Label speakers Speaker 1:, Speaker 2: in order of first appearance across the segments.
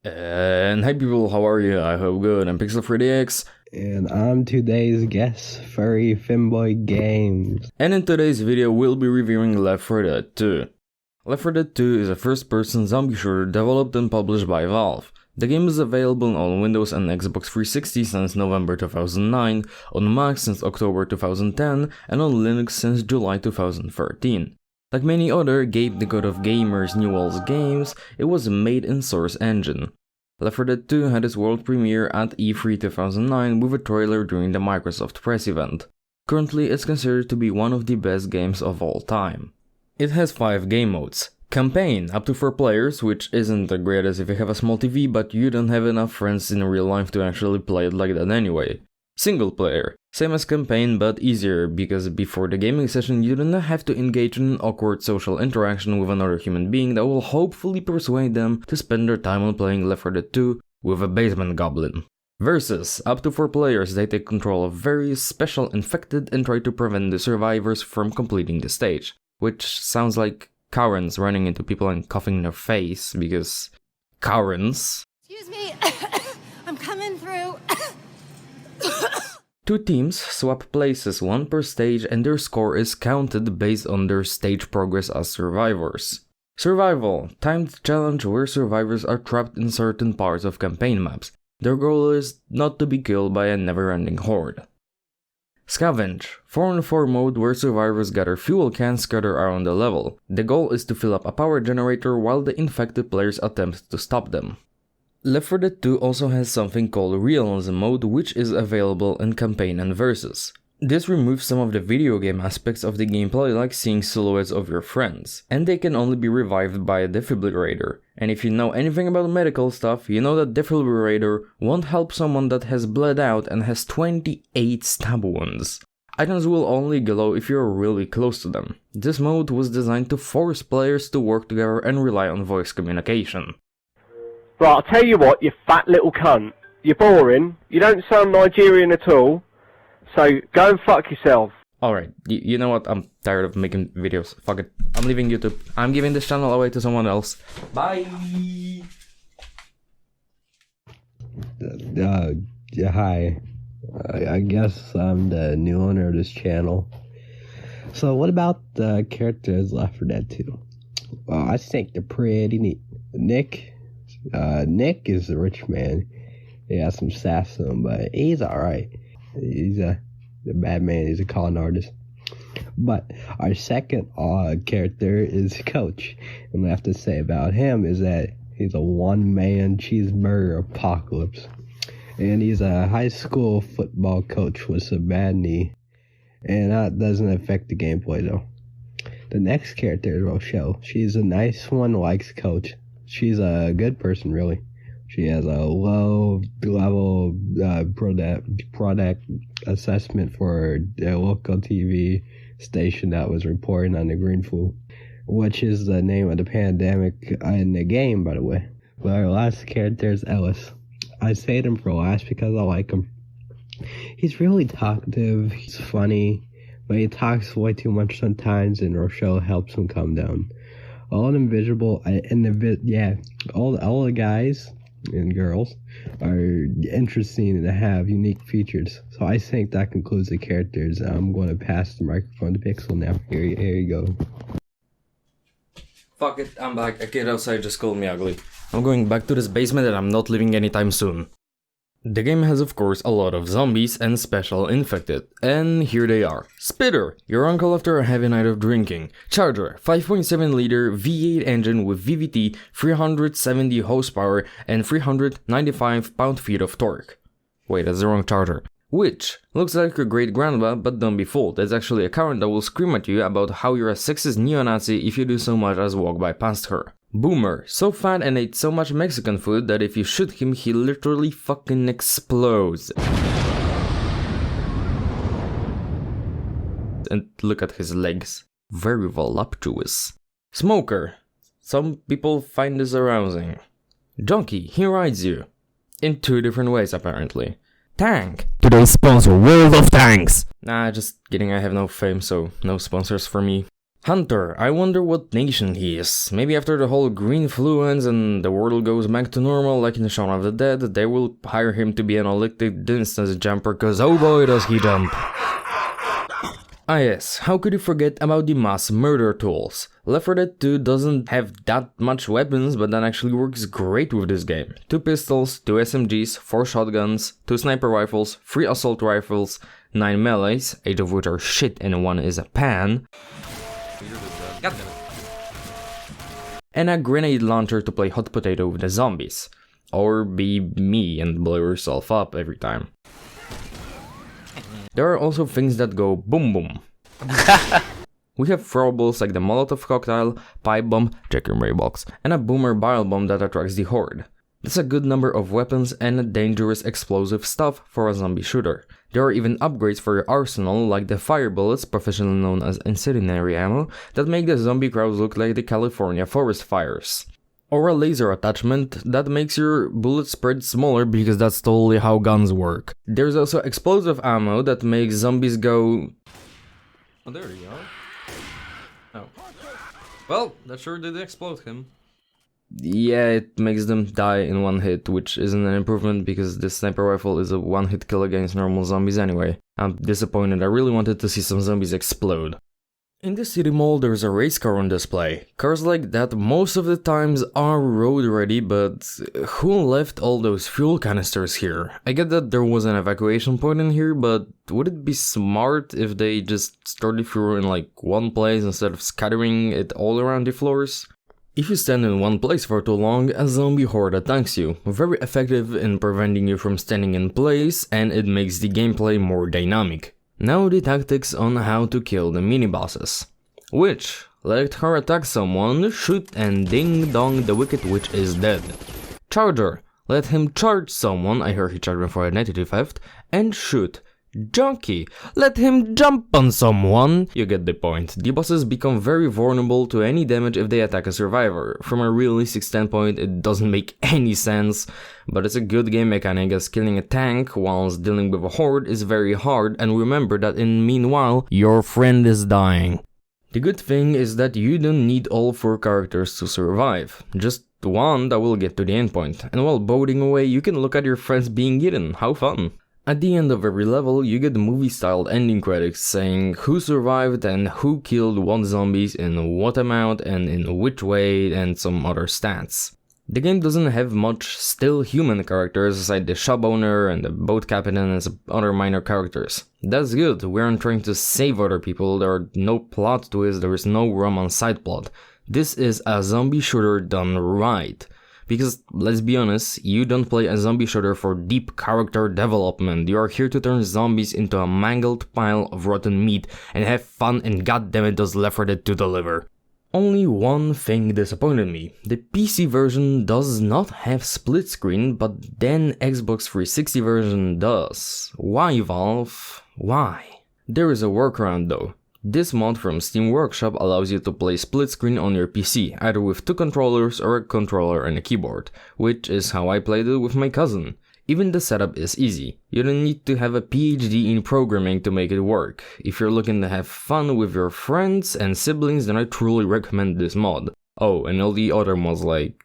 Speaker 1: And hey people, how are you? I hope good. I'm Pixel3DX.
Speaker 2: And I'm today's guest, Furry Femboy Games.
Speaker 1: And in today's video, we'll be reviewing Left 4 Dead 2. Left 4 Dead 2 is a first-person zombie shooter developed and published by Valve. The game is available on Windows and Xbox 360 since November 2009, on Mac since October 2010, and on Linux since July 2013. Like many other Gabe the God of Gamers New World's games, it was made in Source Engine. Left 4 Dead 2 had its world premiere at E3 2009 with a trailer during the Microsoft press event. Currently, it's considered to be one of the best games of all time. It has 5 game modes. Campaign, up to 4 players, which isn't the greatest if you have a small TV but you don't have enough friends in real life to actually play it like that anyway. Single player, same as campaign but easier because before the gaming session you don't have to engage in an awkward social interaction with another human being that will hopefully persuade them to spend their time on playing Left 4 Dead 2 with a basement goblin. Versus, up to 4 players, they take control of various special infected and try to prevent the survivors from completing the stage, which sounds like Karens running into people and coughing in their face because Karens.
Speaker 3: Excuse me, I'm coming through.
Speaker 1: 2 teams swap places, 1 per stage, and their score is counted based on their stage progress as survivors. Survival, timed challenge where survivors are trapped in certain parts of campaign maps. Their goal is not to be killed by a never-ending horde. Scavenge, 4-on-4 mode where survivors gather fuel cans scattered around the level. The goal is to fill up a power generator while the infected players attempt to stop them. Left 4 Dead 2 also has something called Realism mode, which is available in campaign and versus. This removes some of the video game aspects of the gameplay, like seeing silhouettes of your friends, and they can only be revived by a defibrillator. And if you know anything about medical stuff, you know that defibrillator won't help someone that has bled out and has 28 stab wounds. Items will only glow if you're really close to them. This mode was designed to force players to work together and rely on voice communication.
Speaker 4: Right, I'll tell you what, you fat little cunt. You're boring, you don't sound Nigerian at all, so go and fuck yourself.
Speaker 1: Alright, you know what, I'm tired of making videos. Fuck it, I'm leaving YouTube. I'm giving this channel away to someone else. Bye!
Speaker 2: Hi. I guess I'm the new owner of this channel. So what about the characters Left 4 Dead 2? Well, I think they're pretty neat. Nick is a rich man. He has some sass to him, but he's alright. He's a bad man. He's a con artist. But our second character is Coach. And what I have to say about him is that he's a one-man cheeseburger apocalypse. And he's a high school football coach with a bad knee. And that doesn't affect the gameplay though. The next character is Rochelle. She's a nice one, likes Coach. She's a good person, really. She has a low-level product assessment for a local TV station that was reporting on the green flu, which is the name of the pandemic in the game, by the way. But our last character is Ellis. I saved him for last because I like him. He's really talkative, he's funny, but he talks way too much sometimes, and Rochelle helps him calm down. All the guys and girls are interesting and have unique features. So I think that concludes the characters. I'm going to pass the microphone to Pixel now. Here you go.
Speaker 1: Fuck it, I'm back. A kid outside just called me ugly. I'm going back to this basement and I'm not leaving anytime soon. The game has of course a lot of zombies and special infected, and here they are. Spitter, your uncle after a heavy night of drinking. Charger, 5.7 liter V8 engine with VVT, 370 horsepower and 395 pound-feet of torque. Wait, that's the wrong Charger. Witch, looks like your great grandma, but don't be fooled, it's actually a Karen that will scream at you about how you're a sexist neo-Nazi if you do so much as walk by past her. Boomer, so fat and ate so much Mexican food that if you shoot him, he literally fucking explodes. And look at his legs. Very voluptuous. Smoker, some people find this arousing. Junkie, he rides you. In 2 different ways apparently. Tank, today's sponsor, World of Tanks. Nah, just kidding, I have no fame, so no sponsors for me. Hunter, I wonder what nation he is. Maybe after the whole green flu ends and the world goes back to normal like in Shaun of the Dead, they will hire him to be an Olympic distance jumper, cause oh boy does he jump. Ah yes, how could you forget about the mass murder tools? Left 4 Dead 2 doesn't have that much weapons, but that actually works great with this game. 2 pistols, 2 SMGs, 4 shotguns, 2 sniper rifles, 3 assault rifles, 9 melees, 8 of which are shit and 1 is a pan, and a grenade launcher to play hot potato with the zombies. Or be me and blow yourself up every time. There are also things that go boom boom. We have throwables like the Molotov cocktail, pipe bomb, check your mailbox, and a boomer bile bomb that attracts the horde. That's a good number of weapons and dangerous explosive stuff for a zombie shooter. There are even upgrades for your arsenal like the fire bullets, professionally known as incendiary ammo, that make the zombie crowds look like the California forest fires. Or a laser attachment that makes your bullet spread smaller because that's totally how guns work. There's also explosive ammo that makes zombies go... Oh, there you go. Oh. Well, that sure did explode him. Yeah, it makes them die in one hit, which isn't an improvement because this sniper rifle is a one-hit kill against normal zombies anyway. I'm disappointed, I really wanted to see some zombies explode. In the city mall there's a race car on display. Cars like that most of the times are road ready, but who left all those fuel canisters here? I get that there was an evacuation point in here, but would it be smart if they just stored the fuel in like one place instead of scattering it all around the floors? If you stand in one place for too long, a zombie horde attacks you, very effective in preventing you from standing in place, and it makes the gameplay more dynamic. Now the tactics on how to kill the mini-bosses. Witch, let her attack someone, shoot and ding dong the wicked witch is dead. Charger, let him charge someone, I heard he charged him for identity theft, and shoot. Junkie, let him jump on someone. You get the point. The bosses become very vulnerable to any damage if they attack a survivor. From a realistic standpoint, it doesn't make any sense, but it's a good game mechanic as killing a tank whilst dealing with a horde is very hard, and remember that in meanwhile, your friend is dying. The good thing is that you don't need all 4 characters to survive, just one that will get to the endpoint, and while boating away you can look at your friends being eaten, how fun. At the end of every level, you get movie-styled ending credits saying who survived and who killed what zombies in what amount and in which way and some other stats. The game doesn't have much still human characters aside the shop owner and the boat captain and some other minor characters. That's good, we aren't trying to save other people, there are no plot twists, there is no romance side plot. This is a zombie shooter done right. Because, let's be honest, you don't play a zombie shooter for deep character development, you are here to turn zombies into a mangled pile of rotten meat and have fun, and goddammit does Left 4 Dead 2 deliver. Only one thing disappointed me. The PC version does not have split screen, but then Xbox 360 version does. Why, Valve? Why? There is a workaround though. This mod from Steam Workshop allows you to play split screen on your PC, either with 2 controllers or a controller and a keyboard, which is how I played it with my cousin. Even the setup is easy. You don't need to have a PhD in programming to make it work. If you're looking to have fun with your friends and siblings, then I truly recommend this mod. Oh, and all the other mods like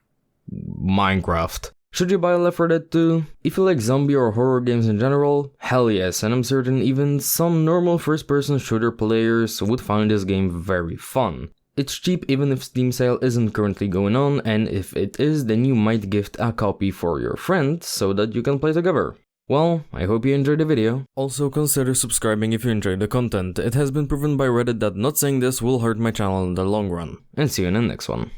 Speaker 1: Minecraft. Should you buy Left 4 Dead 2? If you like zombie or horror games in general, hell yes, and I'm certain even some normal first-person shooter players would find this game very fun. It's cheap even if Steam sale isn't currently going on, and if it is, then you might gift a copy for your friend so that you can play together. Well, I hope you enjoyed the video. Also consider subscribing if you enjoyed the content. It has been proven by Reddit that not saying this will hurt my channel in the long run. And see you in the next one.